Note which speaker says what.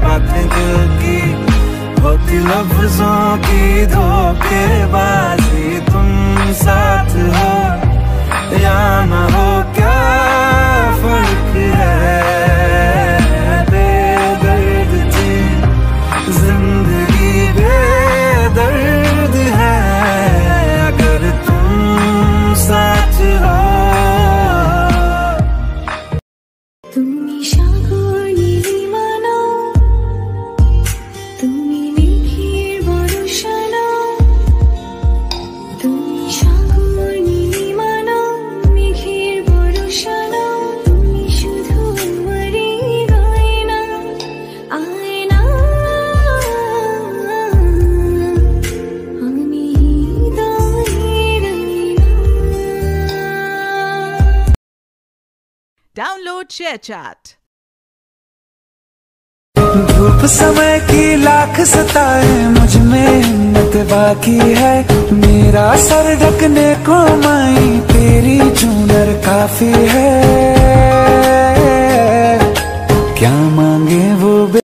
Speaker 1: बातें दिल की होती लफ्जों की धोखेबाजी। तुम साथ हो या ना हो क्या फर्क है, बेदर्द थी जिंदगी बेदर्द है अगर तुम साथ हो।
Speaker 2: তুমি সাগর নীলিমানো, তুমি মেঘের বর্ষানো, তুমি সাগর নীলিমানো, মেঘের বর্ষানো, তুমি শুধু আমারই গয়না, আয়না। আমি হৃদয়ের আয়না।
Speaker 3: Download ShareChat.
Speaker 1: धूप समय की लाख सताए मुझ में हिम्मत बाकी है, मेरा सर ढकने को माई तेरी चूनर काफी है। क्या